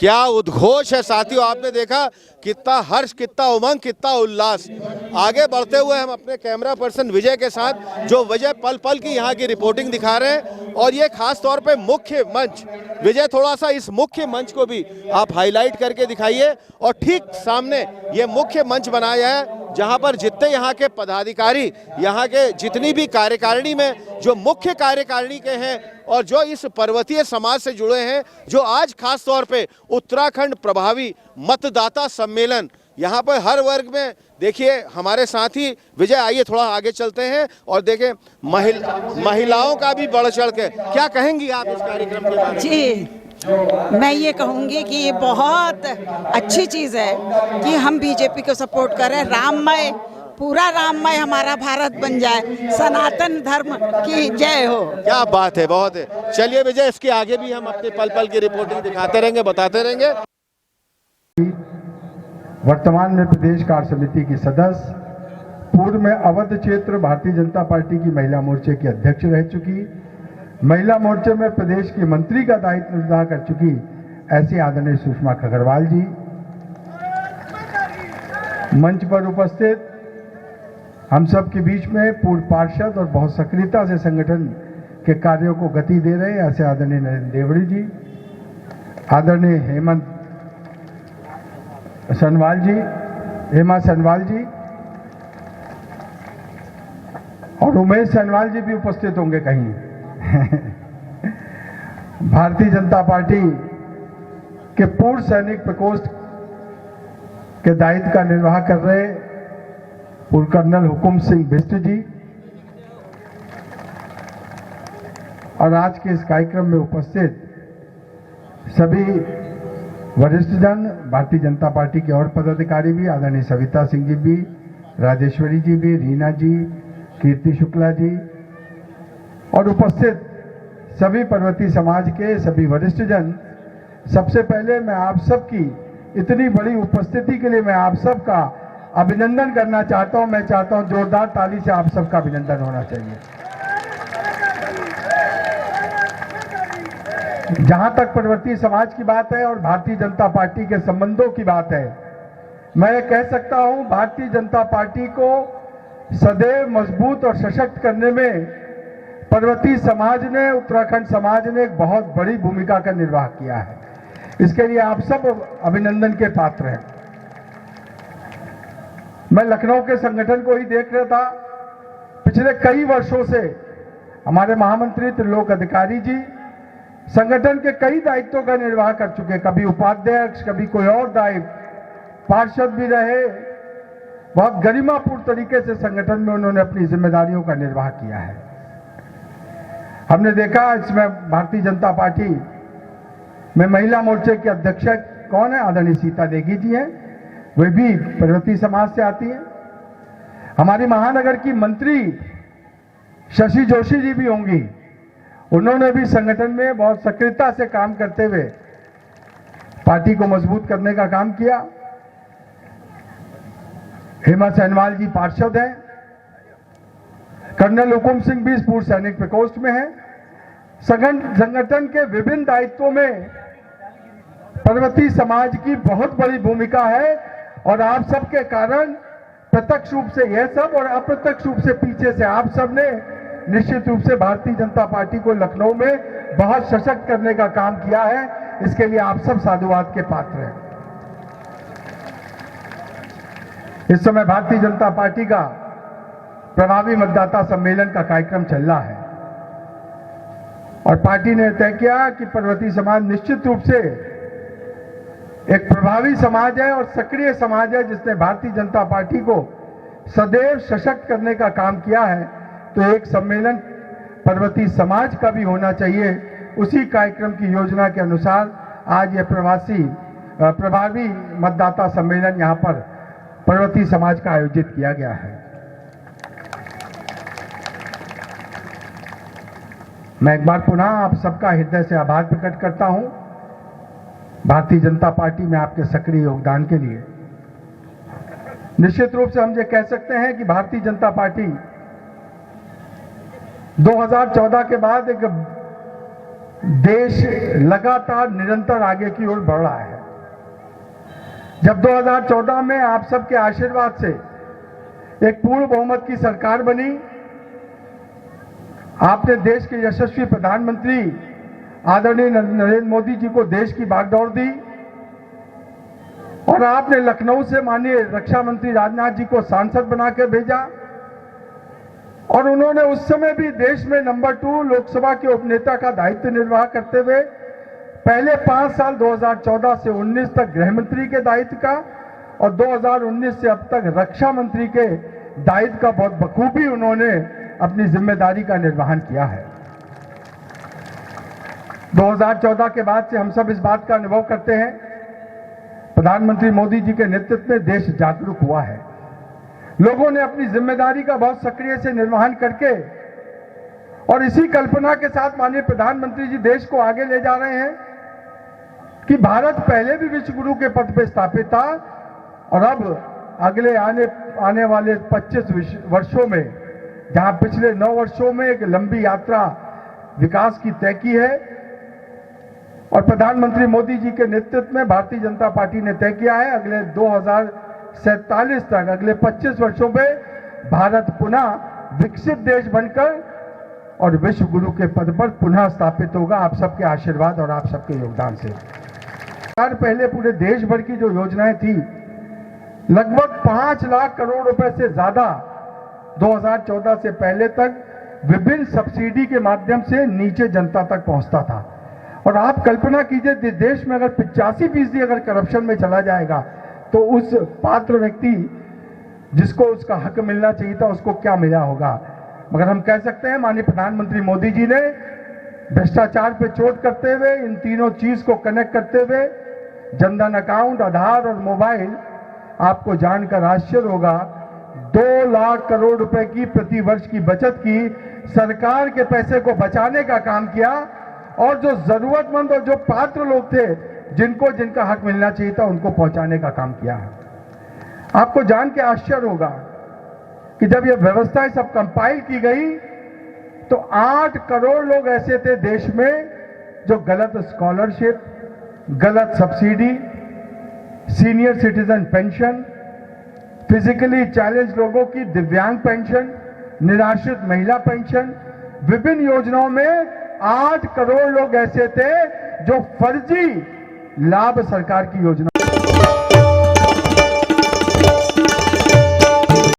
क्या उद्घोष है साथियों, आपने देखा कितना हर्ष, कितना उमंग, कितना उल्लास। आगे बढ़ते हुए हम अपने कैमरा पर्सन विजय के साथ, जो विजय पल पल की यहाँ की रिपोर्टिंग दिखा रहे हैं, और ये खास तौर पे मुख्य मंच। विजय, थोड़ा सा इस मुख्य मंच को भी आप हाईलाइट करके दिखाइए। और ठीक सामने ये मुख्य मंच बनाया है जहां पर जितने यहाँ के पदाधिकारी, यहाँ के जितनी भी कार्यकारिणी में जो मुख्य कार्यकारिणी के हैं और जो इस पर्वतीय समाज से जुड़े हैं, जो आज खास तौर पे उत्तराखंड प्रभावी मतदाता सम्मेलन, यहाँ पर हर वर्ग में देखिए हमारे साथी विजय, आइए थोड़ा आगे चलते हैं और देखें महिलाओं का भी बढ़ चढ़ के। क्या कहेंगी आप इस कार्यक्रम के बारे में? जी, मैं ये कहूँगी कि ये बहुत अच्छी चीज़ है कि हम बीजेपी को सपोर्ट करें। राममय, पूरा राममय हमारा भारत बन जाए। सनातन धर्म की जय हो। क्या बात है, बहुत है। चलिए विजय, इसके आगे भी हम अपने पल पल की रिपोर्टिंग दिखाते रहेंगे, बताते रहेंगे। वर्तमान में प्रदेश कार्य समिति की सदस्य, पूर्व में अवध क्षेत्र भारतीय जनता पार्टी की महिला मोर्चे की अध्यक्ष रह चुकी, महिला मोर्चे में प्रदेश की मंत्री का दायित्व निर्वाह कर चुकी ऐसी आदरणीय सुषमा खगरवाल जी, मंच पर उपस्थित हम सब के बीच में पूर्व पार्षद और बहुत सक्रियता से संगठन के कार्यों को गति दे रहे ऐसे आदरणीय नरेंद्र देवड़ी जी, आदरणीय हेमा सनवाल जी और उमेश सनवाल जी भी उपस्थित होंगे कहीं। भारतीय जनता पार्टी के पूर्व सैनिक प्रकोष्ठ के दायित्व का निर्वाह कर रहे पूर्व कर्नल हुकुम सिंह बिष्ट जी, और आज के इस कार्यक्रम में उपस्थित सभी वरिष्ठ जन, भारतीय जनता पार्टी के और पदाधिकारी भी, आदरणीय सविता सिंह जी भी, राजेश्वरी जी भी, रीना जी, कीर्ति शुक्ला जी, और उपस्थित सभी पर्वतीय समाज के सभी वरिष्ठ जन। सबसे पहले मैं आप सबकी इतनी बड़ी उपस्थिति के लिए मैं आप सबका अभिनंदन करना चाहता हूं। मैं चाहता हूं जोरदार ताली से आप सबका अभिनंदन होना चाहिए। जहां तक पर्वतीय समाज की बात है और भारतीय जनता पार्टी के संबंधों की बात है, मैं कह सकता हूं भारतीय जनता पार्टी को सदैव मजबूत और सशक्त करने में पर्वतीय समाज ने, उत्तराखंड समाज ने एक बहुत बड़ी भूमिका का निर्वाह किया है। इसके लिए आप सब अभिनंदन के पात्र हैं। मैं लखनऊ के संगठन को ही देख रहा था। पिछले कई वर्षों से हमारे महामंत्री त्रिलोक अधिकारी जी संगठन के कई दायित्वों का निर्वाह कर चुके, कभी उपाध्यक्ष, कभी कोई और दायित्व, पार्षद भी रहे। बहुत गरिमापूर्ण तरीके से संगठन में उन्होंने अपनी जिम्मेदारियों का निर्वाह किया है। हमने देखा इसमें भारतीय जनता पार्टी में महिला मोर्चे की अध्यक्ष कौन है? आदरणीय सीता देगी जी हैं, वे भी पर्वतीय समाज से आती हैं। हमारी महानगर की मंत्री शशि जोशी जी भी होंगी, उन्होंने भी संगठन में बहुत सक्रियता से काम करते हुए पार्टी को मजबूत करने का काम किया। हेमा सनवाल जी पार्षद हैं, कर्नल हुकुम सिंह भी पूर्व सैनिक प्रकोष्ठ में है। संगठन के विभिन्न दायित्वों में पर्वतीय समाज की बहुत बड़ी भूमिका है, और आप सबके कारण प्रत्यक्ष रूप से यह सब और अप्रत्यक्ष रूप से पीछे से आप सब ने निश्चित रूप से भारतीय जनता पार्टी को लखनऊ में बहुत सशक्त करने का काम किया है। इसके लिए आप सब साधुवाद के पात्र हैं। इस समय भारतीय जनता पार्टी का प्रभावी मतदाता सम्मेलन का कार्यक्रम चल रहा है, और पार्टी ने तय किया कि पर्वतीय समाज निश्चित रूप से एक प्रभावी समाज है और सक्रिय समाज है, जिसने भारतीय जनता पार्टी को सदैव सशक्त करने का काम किया है। तो एक सम्मेलन पर्वतीय समाज का भी होना चाहिए। उसी कार्यक्रम की योजना के अनुसार आज यह प्रभावी मतदाता सम्मेलन यहां पर पर्वतीय समाज का आयोजित किया गया है। मैं एक बार पुनः आप सबका हृदय से आभार प्रकट करता हूं भारतीय जनता पार्टी में आपके सक्रिय योगदान के लिए। निश्चित रूप से हम ये कह सकते हैं कि भारतीय जनता पार्टी 2014 के बाद एक देश लगातार निरंतर आगे की ओर बढ़ रहा है। जब 2014 में आप सबके आशीर्वाद से एक पूर्ण बहुमत की सरकार बनी, आपने देश के यशस्वी प्रधानमंत्री आदरणीय नरेंद्र मोदी जी को देश की बागडोर दी और आपने लखनऊ से माननीय रक्षा मंत्री राजनाथ जी को सांसद बनाकर भेजा और उन्होंने उस समय भी देश में नंबर 2 लोकसभा के उपनेता का दायित्व निर्वाह करते हुए पहले 5 साल 2014 से 19 तक गृह मंत्री के दायित्व का और 2019 से अब तक रक्षा मंत्री के दायित्व का बहुत बखूबी उन्होंने अपनी जिम्मेदारी का निर्वहन किया है। 2014 के बाद से हम सब इस बात का अनुभव करते हैं, प्रधानमंत्री मोदी जी के नेतृत्व में देश जागरूक हुआ है। लोगों ने अपनी जिम्मेदारी का बहुत सक्रिय से निर्वहन करके और इसी कल्पना के साथ माननीय प्रधानमंत्री जी देश को आगे ले जा रहे हैं कि भारत पहले भी विश्व गुरु के पद पर स्थापित था और अब अगले आने वाले 25 वर्षों में, जहां पिछले 9 वर्षों में एक लंबी यात्रा विकास की तय की है और प्रधानमंत्री मोदी जी के नेतृत्व में भारतीय जनता पार्टी ने तय किया है अगले 2047 तक, अगले 25 वर्षों में भारत पुनः विकसित देश बनकर और विश्व गुरु के पद पर पुनः स्थापित होगा, आप सबके आशीर्वाद और आप सबके योगदान से। पहले पूरे देश भर की जो योजनाएं थी, लगभग 5 लाख करोड़ रुपए से ज्यादा 2014 से पहले तक विभिन्न सब्सिडी के माध्यम से नीचे जनता तक पहुंचता था और आप कल्पना कीजिए देश में अगर 85% अगर करप्शन में चला जाएगा तो उस पात्र व्यक्ति जिसको उसका हक मिलना चाहिए था उसको क्या मिला होगा। मगर हम कह सकते हैं माननीय प्रधानमंत्री मोदी जी ने भ्रष्टाचार पे चोट करते हुए, इन तीनों चीज को कनेक्ट करते हुए, जनधन अकाउंट, आधार और मोबाइल, आपको जानकर आश्चर्य होगा 2 लाख करोड़ रुपए की प्रति वर्ष की बचत की, सरकार के पैसे को बचाने का काम किया और जो जरूरतमंद और जो पात्र लोग थे जिनका हक मिलना चाहिए था उनको पहुंचाने का काम किया। आपको जान के आश्चर्य होगा कि जब यह व्यवस्था सब कंपाइल की गई तो 8 करोड़ लोग ऐसे थे देश में जो गलत स्कॉलरशिप, गलत subsidy, senior citizen pension, physically challenge लोगों की दिव्यांग पेंशन, निराश्रित महिला पेंशन, विभिन्न योजनाओं में 8 करोड़ लोग ऐसे थे जो फर्जी लाभ सरकार की योजना